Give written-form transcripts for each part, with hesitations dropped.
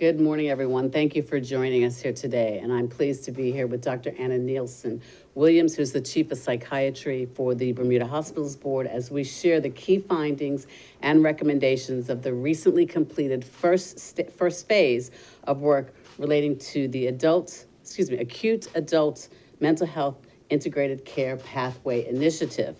Good morning, everyone. Thank you for joining us here today. And I'm pleased to be here with Dr. Anna Nielson-Williams, who's the Chief of Psychiatry for the Bermuda Hospitals Board, as we share the key findings and recommendations of the recently completed first phase of work relating to the acute adult mental health integrated care pathway initiative.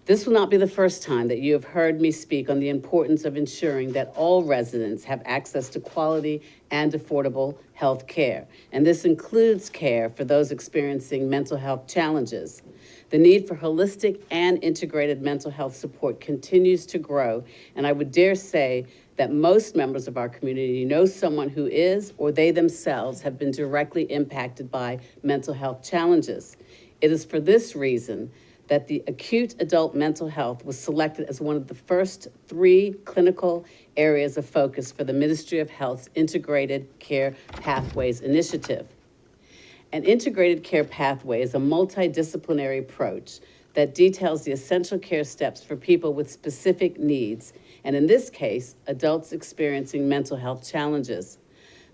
This will not be the first time that you have heard me speak on the importance of ensuring that all residents have access to quality and affordable health care, and this includes care for those experiencing mental health challenges. The need for holistic and integrated mental health support continues to grow, and I would dare say that most members of our community know someone who is, or they themselves have been directly impacted by mental health challenges. It is for this reason that the acute adult mental health was selected as one of the first 3 clinical areas of focus for the Ministry of Health's Integrated Care Pathways Initiative. An integrated care pathway is a multidisciplinary approach that details the essential care steps for people with specific needs, and in this case, adults experiencing mental health challenges.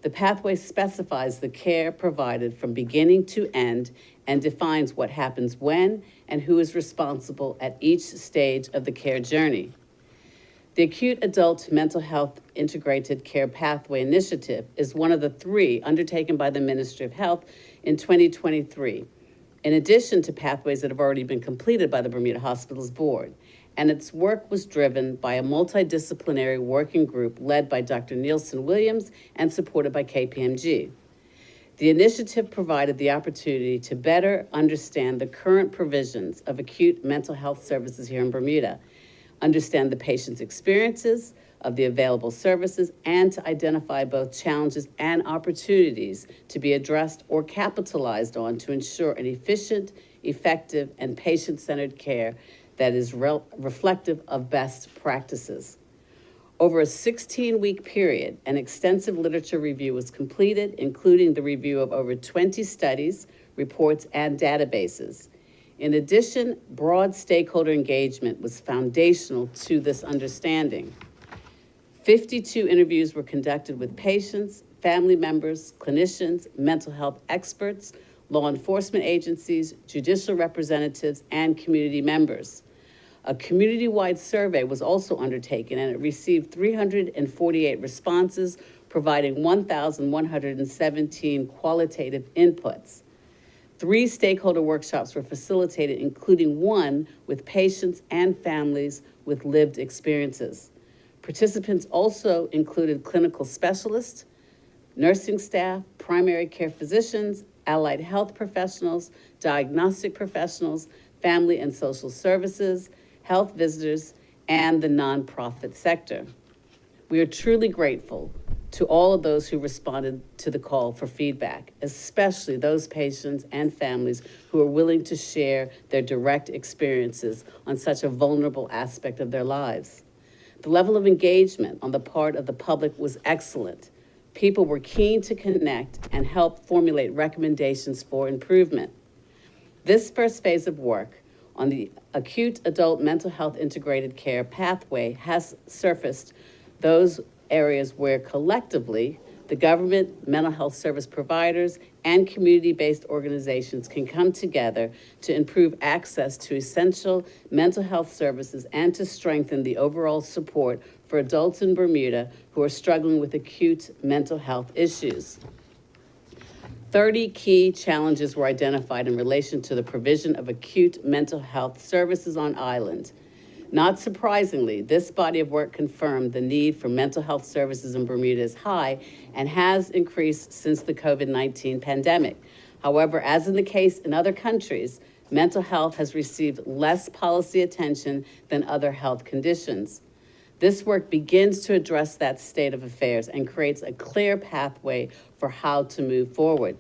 The pathway specifies the care provided from beginning to end and defines what happens when and who is responsible at each stage of the care journey. The Acute Adult Mental Health Integrated Care Pathway Initiative is one of the 3 undertaken by the Ministry of Health in 2023, in addition to pathways that have already been completed by the Bermuda Hospitals Board. And its work was driven by a multidisciplinary working group led by Dr. Nielson-Williams and supported by KPMG. The initiative provided the opportunity to better understand the current provisions of acute mental health services here in Bermuda, understand the patient's experiences of the available services, and to identify both challenges and opportunities to be addressed or capitalized on to ensure an efficient, effective, and patient-centered care that is reflective of best practices. Over a 16-week period, an extensive literature review was completed, including the review of over 20 studies, reports, and databases. In addition, broad stakeholder engagement was foundational to this understanding. 52 interviews were conducted with patients, family members, clinicians, mental health experts, law enforcement agencies, judicial representatives, and community members. A community-wide survey was also undertaken, and it received 348 responses, providing 1,117 qualitative inputs. 3 stakeholder workshops were facilitated, including one with patients and families with lived experiences. Participants also included clinical specialists, nursing staff, primary care physicians, allied health professionals, diagnostic professionals, family and social services, health visitors, and the nonprofit sector. We are truly grateful to all of those who responded to the call for feedback, especially those patients and families who are willing to share their direct experiences on such a vulnerable aspect of their lives. The level of engagement on the part of the public was excellent. People were keen to connect and help formulate recommendations for improvement. This first phase of work on the acute adult mental health integrated care pathway has surfaced those areas where collectively the government, mental health service providers, and community-based organizations can come together to improve access to essential mental health services and to strengthen the overall support for adults in Bermuda who are struggling with acute mental health issues. 30 key challenges were identified in relation to the provision of acute mental health services on island. Not surprisingly, this body of work confirmed the need for mental health services in Bermuda is high and has increased since the COVID-19 pandemic. However, as in the case in other countries, mental health has received less policy attention than other health conditions. This work begins to address that state of affairs and creates a clear pathway for how to move forward.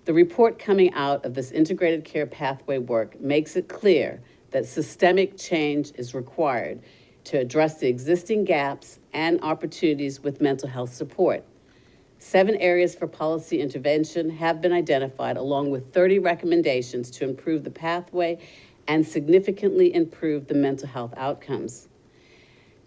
The report coming out of this integrated care pathway work makes it clear that systemic change is required to address the existing gaps and opportunities with mental health support. 7 areas for policy intervention have been identified, along with 30 recommendations to improve the pathway and significantly improve the mental health outcomes.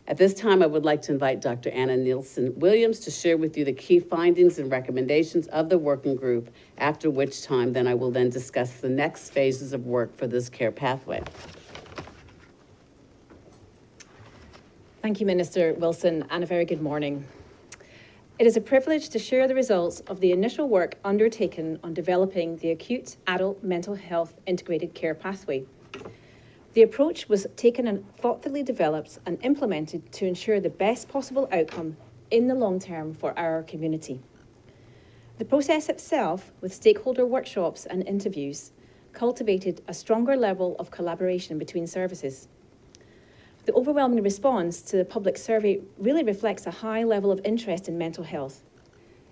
At this time, I would like to invite Dr. Anna Nielson-Williams to share with you the key findings and recommendations of the working group, after which time then I will then discuss the next phases of work for this care pathway. Thank you, Minister Wilson, and a very good morning. It is a privilege to share the results of the initial work undertaken on developing the acute adult mental health integrated care pathway. The approach was taken and thoughtfully developed and implemented to ensure the best possible outcome in the long term for our community. The process itself, with stakeholder workshops and interviews, cultivated a stronger level of collaboration between services. The overwhelming response to the public survey really reflects a high level of interest in mental health.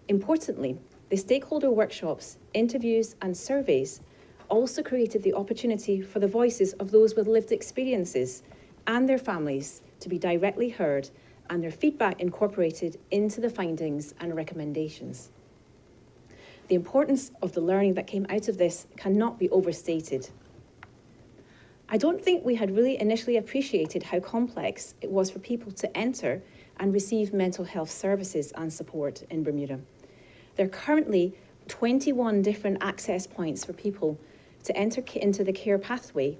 Importantly, the stakeholder workshops, interviews, and surveys also created the opportunity for the voices of those with lived experiences and their families to be directly heard and their feedback incorporated into the findings and recommendations. The importance of the learning that came out of this cannot be overstated. I don't think we had really initially appreciated how complex it was for people to enter and receive mental health services and support in Bermuda. There are currently 21 different access points for people to enter into the care pathway,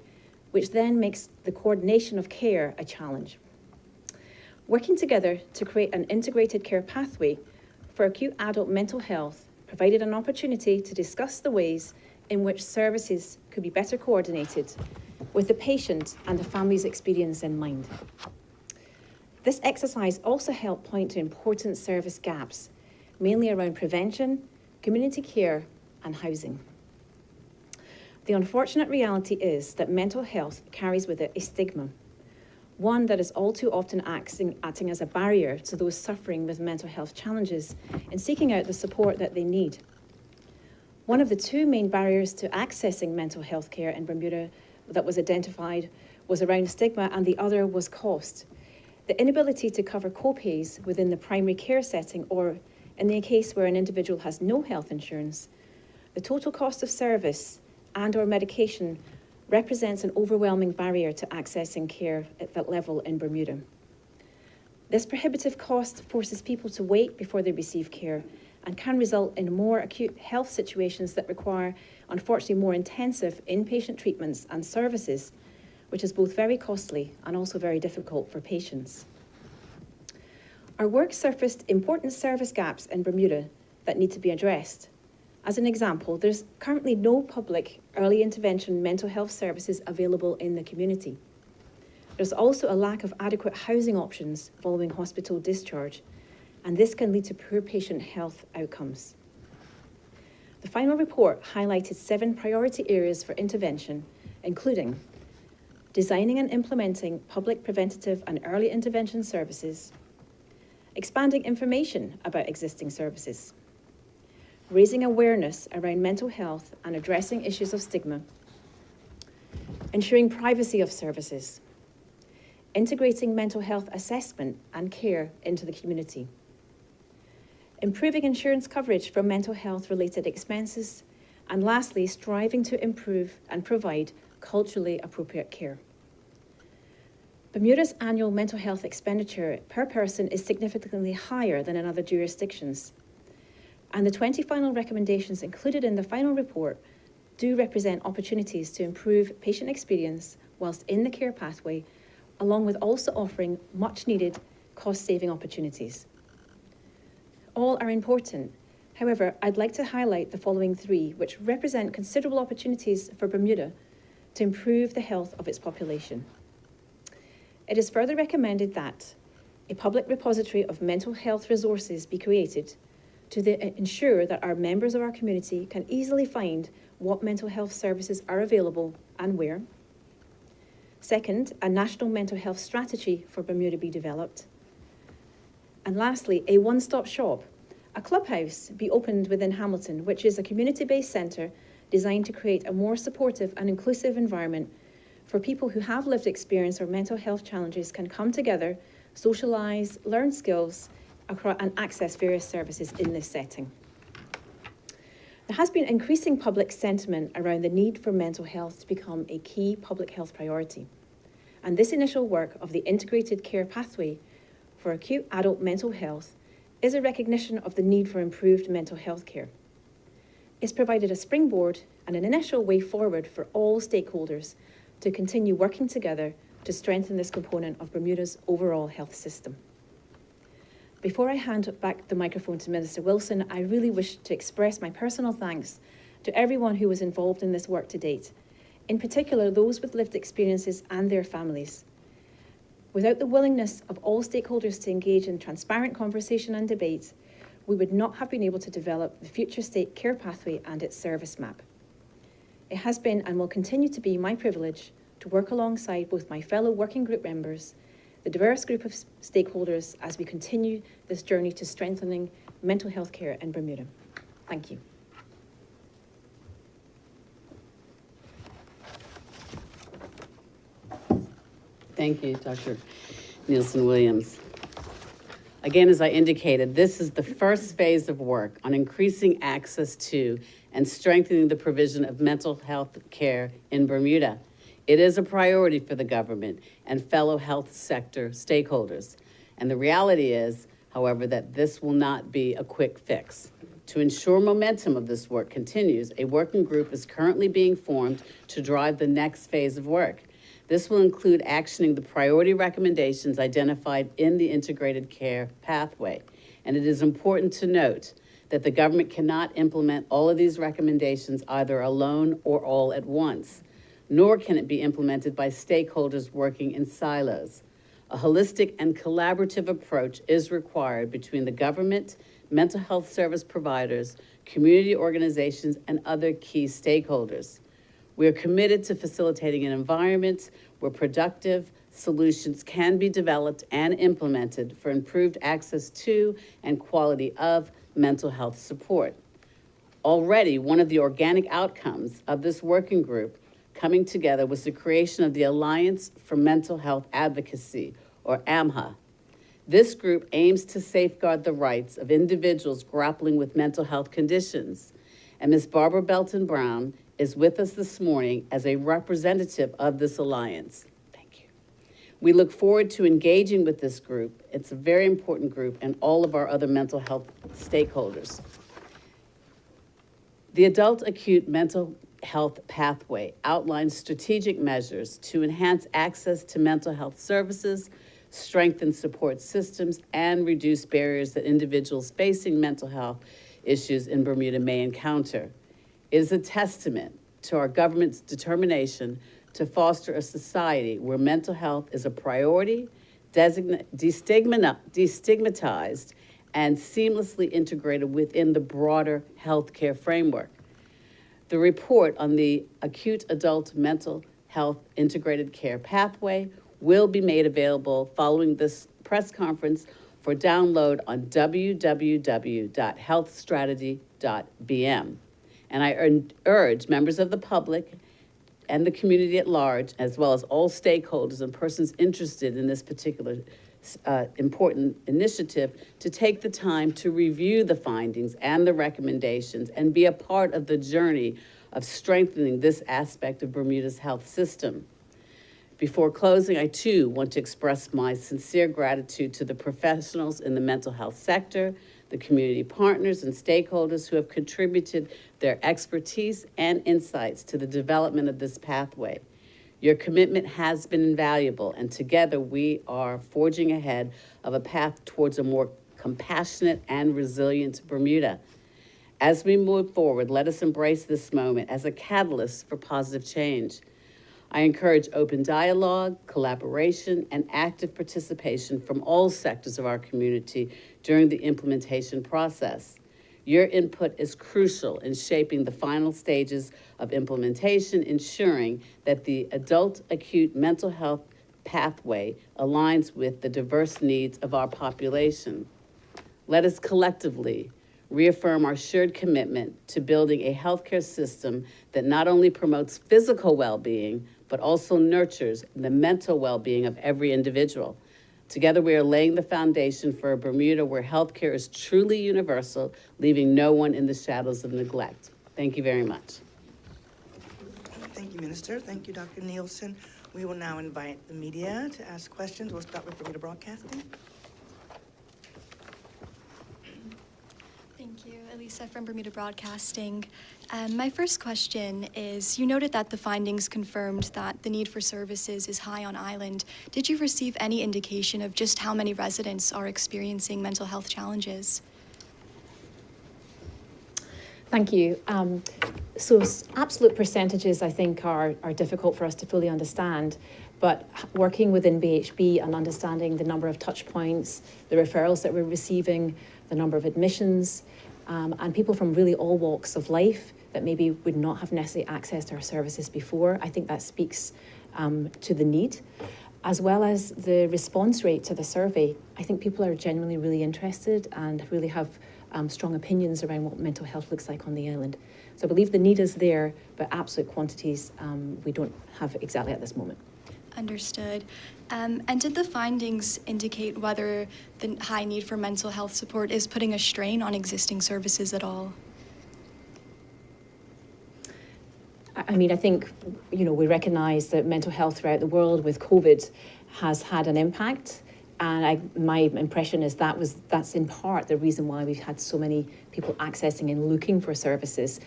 which then makes the coordination of care a challenge. Working together to create an integrated care pathway for acute adult mental health provided an opportunity to discuss the ways in which services could be better coordinated with the patient and the family's experience in mind. This exercise also helped point to important service gaps, mainly around prevention, community care, and housing. The unfortunate reality is that mental health carries with it a stigma, one that is all too often acting as a barrier to those suffering with mental health challenges in seeking out the support that they need. One of the two main barriers to accessing mental health care in Bermuda that was identified was around stigma, and the other was cost. The inability to cover co-pays within the primary care setting, or in the case where an individual has no health insurance, the total cost of service and or medication represents an overwhelming barrier to accessing care at that level in Bermuda. This prohibitive cost forces people to wait before they receive care and can result in more acute health situations that require, unfortunately, more intensive inpatient treatments and services, which is both very costly and also very difficult for patients. Our work surfaced important service gaps in Bermuda that need to be addressed. As an example, there's currently no public early intervention mental health services available in the community. There's also a lack of adequate housing options following hospital discharge, and this can lead to poor patient health outcomes. The final report highlighted 7 priority areas for intervention, including designing and implementing public preventative and early intervention services, expanding information about existing services, raising awareness around mental health and addressing issues of stigma, ensuring privacy of services, integrating mental health assessment and care into the community, improving insurance coverage for mental health related expenses, and lastly, striving to improve and provide culturally appropriate care. Bermuda's annual mental health expenditure per person is significantly higher than in other jurisdictions, and the 20 final recommendations included in the final report do represent opportunities to improve patient experience whilst in the care pathway, along with also offering much needed cost-saving opportunities. All are important. However, I'd like to highlight the following 3, which represent considerable opportunities for Bermuda to improve the health of its population. It is further recommended that a public repository of mental health resources be created to ensure that our members of our community can easily find what mental health services are available and where. Second, a national mental health strategy for Bermuda be developed. And lastly, a one-stop shop, a clubhouse be opened within Hamilton, which is a community-based centre designed to create a more supportive and inclusive environment for people who have lived experience or mental health challenges can come together, socialise, learn skills, and access various services in this setting. There has been increasing public sentiment around the need for mental health to become a key public health priority. and this initial work of the integrated care pathway for acute adult mental health is a recognition of the need for improved mental health care. It's provided a springboard and an initial way forward for all stakeholders to continue working together to strengthen this component of Bermuda's overall health system. Before I hand back the microphone to Minister Wilson, I really wish to express my personal thanks to everyone who was involved in this work to date, in particular those with lived experiences and their families. Without the willingness of all stakeholders to engage in transparent conversation and debate, we would not have been able to develop the future state care pathway and its service map. It has been and will continue to be my privilege to work alongside both my fellow working group members, the diverse group of stakeholders as we continue this journey to strengthening mental health care in Bermuda. Thank you. Thank you, Dr. Nielson-Williams. Again, as I indicated, this is the first phase of work on increasing access to and strengthening the provision of mental health care in Bermuda. It is a priority for the government and fellow health sector stakeholders. And the reality is, however, that this will not be a quick fix. To ensure momentum of this work continues, a working group is currently being formed to drive the next phase of work. This will include actioning the priority recommendations identified in the integrated care pathway. And it is important to note that the government cannot implement all of these recommendations either alone or all at once, nor can it be implemented by stakeholders working in silos. A holistic and collaborative approach is required between the government, mental health service providers, community organizations, and other key stakeholders. We are committed to facilitating an environment where productive solutions can be developed and implemented for improved access to and quality of mental health support. Already, one of the organic outcomes of this working group coming together was the creation of the Alliance for Mental Health Advocacy, or AMHA. This group aims to safeguard the rights of individuals grappling with mental health conditions. And Ms. Barbara Belton Brown is with us this morning as a representative of this alliance. Thank you. We look forward to engaging with this group. It's a very important group, and all of our other mental health stakeholders. The Adult Acute Mental Health Pathway outlines strategic measures to enhance access to mental health services, strengthen support systems, and reduce barriers that individuals facing mental health issues in Bermuda may encounter. It is a testament to our government's determination to foster a society where mental health is a priority, destigmatized, and seamlessly integrated within the broader healthcare framework. The report on the Acute Adult Mental Health Integrated Care Pathway will be made available following this press conference for download on www.healthstrategy.bm. And I urge members of the public and the community at large, as well as all stakeholders and persons interested in this particular important initiative, to take the time to review the findings and the recommendations and be a part of the journey of strengthening this aspect of Bermuda's health system. Before closing, I too want to express my sincere gratitude to the professionals in the mental health sector, the community partners and stakeholders who have contributed their expertise and insights to the development of this pathway. Your commitment has been invaluable, and together we are forging ahead of a path towards a more compassionate and resilient Bermuda. As we move forward, let us embrace this moment as a catalyst for positive change. I encourage open dialogue, collaboration, and active participation from all sectors of our community during the implementation process. Your input is crucial in shaping the final stages of implementation, ensuring that the adult acute mental health pathway aligns with the diverse needs of our population. Let us collectively reaffirm our shared commitment to building a healthcare system that not only promotes physical well-being, but also nurtures the mental well-being of every individual. Together, we are laying the foundation for a Bermuda where healthcare is truly universal, leaving no one in the shadows of neglect. Thank you very much. Thank you, Minister. Thank you, Dr. Nielsen. We will now invite the media to ask questions. We'll start with Bermuda Broadcasting. Thank you, Elisa from Bermuda Broadcasting. My first question is, you noted that the findings confirmed that the need for services is high on island. Did you receive any indication of just how many residents are experiencing mental health challenges? Thank you. So absolute percentages, I think, are difficult for us to fully understand, but working within BHB and understanding the number of touch points, the referrals that we're receiving, the number of admissions, and people from really all walks of life that maybe would not have necessarily accessed our services before, I think that speaks to the need, as well as the response rate to the survey. I think people are genuinely really interested and really have strong opinions around what mental health looks like on the island. So I believe the need is there, but absolute quantities we don't have exactly at this moment. Understood. And did the findings indicate whether the high need for mental health support is putting a strain on existing services at all? I mean, I think, we recognise that mental health throughout the world with COVID has had an impact. And my impression is that's in part the reason why we've had so many people accessing and looking for services.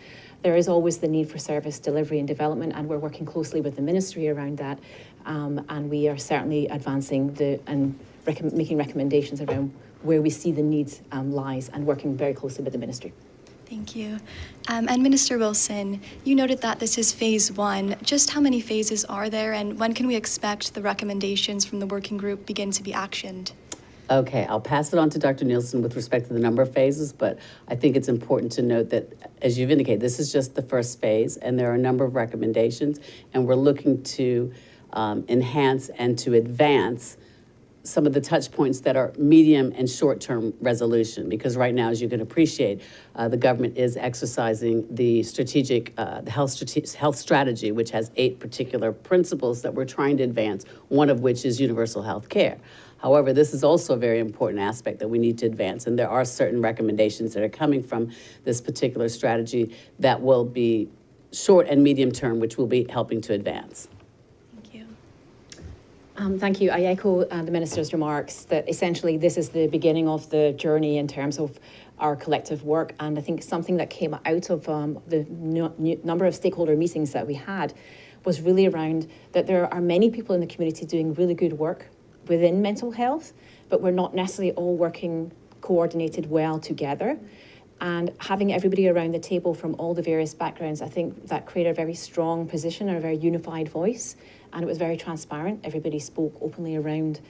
There is always the need for service delivery and development, and we're working closely with the ministry around that. And we are certainly advancing making recommendations around where we see the needs lies, and working very closely with the ministry. Thank you. And Minister Wilson, you noted that this is phase 1. Just how many phases are there, and when can we expect the recommendations from the working group begin to be actioned? Okay, I'll pass it on to Dr. Nielsen with respect to the number of phases, but I think it's important to note that, as you've indicated, this is just the first phase, and there are a number of recommendations, and we're looking to enhance and to advance some of the touch points that are medium and short-term resolution, because right now, as you can appreciate, the government is exercising the health strategy, which has 8 particular principles that we're trying to advance, one of which is universal health care. However, this is also a very important aspect that we need to advance, and there are certain recommendations that are coming from this particular strategy that will be short and medium term, which will be helping to advance. Thank you. I echo the Minister's remarks that essentially this is the beginning of the journey in terms of our collective work. And I think something that came out of the number of stakeholder meetings that we had was really around that there are many people in the community doing really good work within mental health, but we're not necessarily all working coordinated well together. And having everybody around the table from all the various backgrounds, I think that created a very strong position and a very unified voice. And it was very transparent. Everybody spoke openly around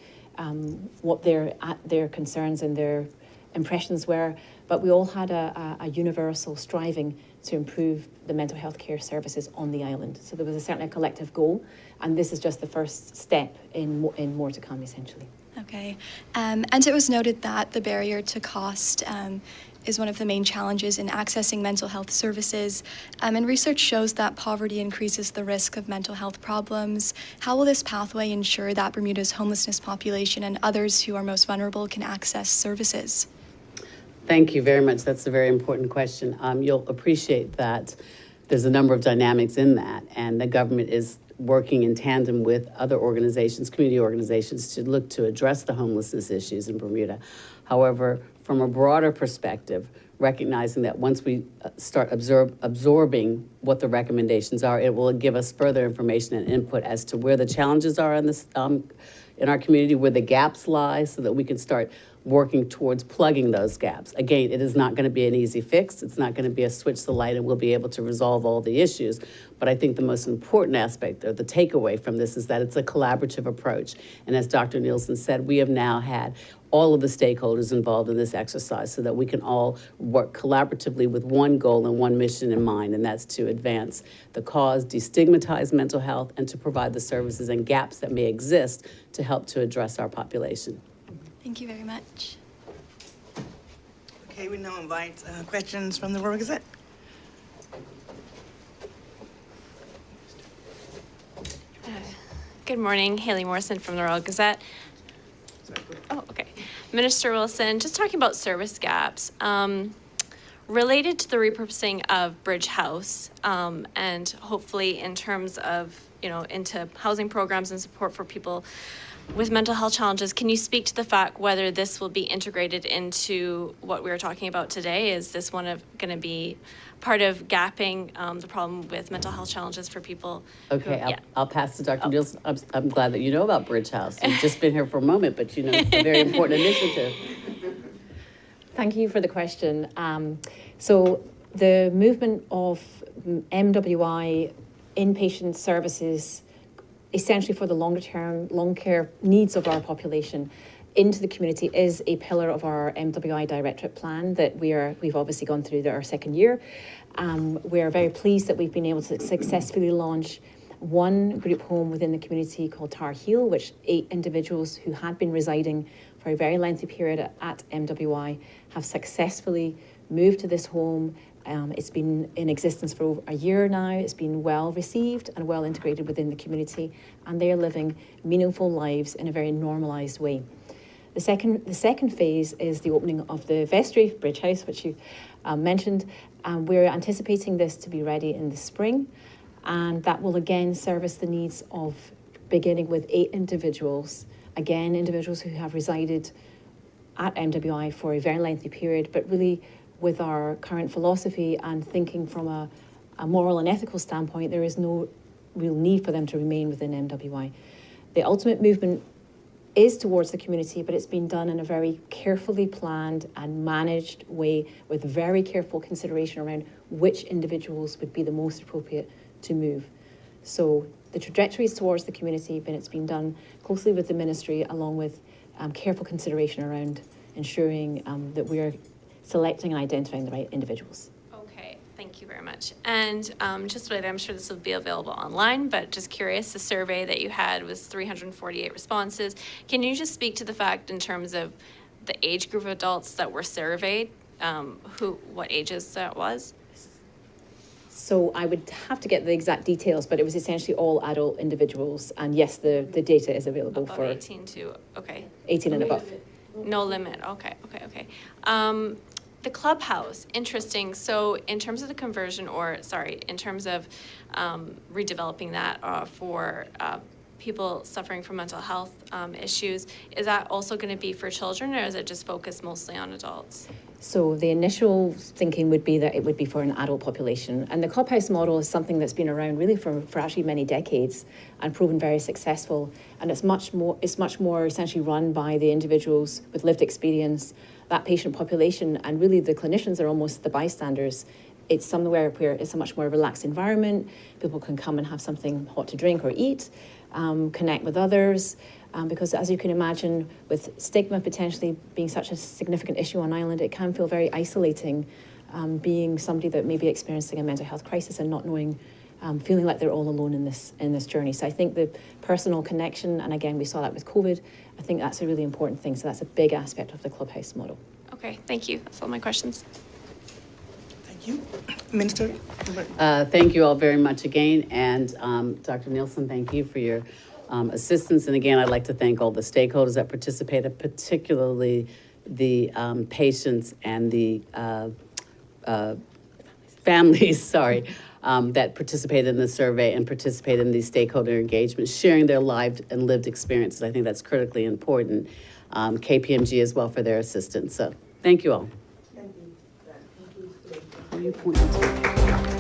what their concerns and their impressions were. But we all had a universal striving to improve the mental health care services on the island. So there was certainly a collective goal. And this is just the first step in more to come, essentially. Okay. And it was noted that the barrier to cost is one of the main challenges in accessing mental health services. And research shows that poverty increases the risk of mental health problems. How will this pathway ensure that Bermuda's homelessness population and others who are most vulnerable can access services? Thank you very much. That's a very important question. You'll appreciate that there's a number of dynamics in that, and the government is working in tandem with other organizations, community organizations, to look to address the homelessness issues in Bermuda. However, from a broader perspective, recognizing that once we start absorbing what the recommendations are, it will give us further information and input as to where the challenges are in this in our community, where the gaps lie, so that we can start working towards plugging those gaps. Again, it is not going to be an easy fix. It's not going to be a switch the light and we'll be able to resolve all the issues. But I think the most important aspect, or the takeaway from this, is that it's a collaborative approach. And as Dr. Nielsen said, we have now had all of the stakeholders involved in this exercise so that we can all work collaboratively with one goal and one mission in mind, and that's to advance the cause, destigmatize mental health, and to provide the services and gaps that may exist to help to address our population. Thank you very much. Okay, we now invite questions from the Royal Gazette. Good morning, Haley Morrison from the Royal Gazette. Oh, okay. Minister Wilson, just talking about service gaps, related to the repurposing of Bridge House, and hopefully in terms of into housing programs and support for people with mental health challenges. Can you speak to the fact whether this will be integrated into what we were talking about today? Is this going to be part of gapping the problem with mental health challenges for people? Okay, I'll pass to Dr. Nielsen. I'm glad that you know about Bridge House. You've just been here for a moment, but it's a very important initiative. Thank you for the question. So the movement of MWI inpatient services, essentially for the longer term, long care needs of our population into the community, is a pillar of our MWI Directorate plan that we've obviously gone through our second year. We are very pleased that we've been able to successfully launch one group home within the community called Tar Heel, which 8 individuals who had been residing for a very lengthy period at MWI have successfully moved to this home. It's been in existence for over a year now. It's been well received and well integrated within the community, and they are living meaningful lives in a very normalised way. The second phase is the opening of the vestry Bridge House, which you mentioned. We're anticipating this to be ready in the spring, and that will again service the needs of beginning with 8 individuals, again individuals who have resided at MWI for a very lengthy period, but really with our current philosophy and thinking from a moral and ethical standpoint, there is no real need for them to remain within MWI. The ultimate movement is towards the community, but it's been done in a very carefully planned and managed way with very careful consideration around which individuals would be the most appropriate to move. So the trajectory is towards the community, but it's been done closely with the ministry along with careful consideration around ensuring that we're selecting and identifying the right individuals. Okay, thank you very much. And just wait, I'm sure this will be available online, but just curious, the survey that you had was 348 responses. Can you just speak to the fact in terms of the age group of adults that were surveyed, what ages that was? So I would have to get the exact details, but it was essentially all adult individuals. And yes, the data is available Above for 18 to, okay. 18 and above. No limit, okay. The clubhouse, interesting. So in terms of the conversion, in terms of redeveloping that for people suffering from mental health issues, is that also going to be for children, or is it just focused mostly on adults? So the initial thinking would be that it would be for an adult population. And the clubhouse model is something that's been around really for actually many decades and proven very successful. And it's much more essentially run by the individuals with lived experience, that patient population, and really the clinicians are almost the bystanders. It's somewhere where it's a much more relaxed environment. People can come and have something hot to drink or eat, connect with others. Because as you can imagine, with stigma potentially being such a significant issue on Ireland, it can feel very isolating, being somebody that may be experiencing a mental health crisis and not knowing, feeling like they're all alone in this journey. So I think the personal connection, and again, we saw that with COVID, I think that's a really important thing. So that's a big aspect of the clubhouse model. Okay, thank you. That's all my questions. Thank you. Minister? Thank you all very much again. And Dr. Nielsen, thank you for your assistance. And again, I'd like to thank all the stakeholders that participated, particularly the patients and the families, that participated in the survey and participated in these stakeholder engagements, sharing their lived experiences. I think that's critically important. KPMG as well for their assistance. So thank you all. Thank you.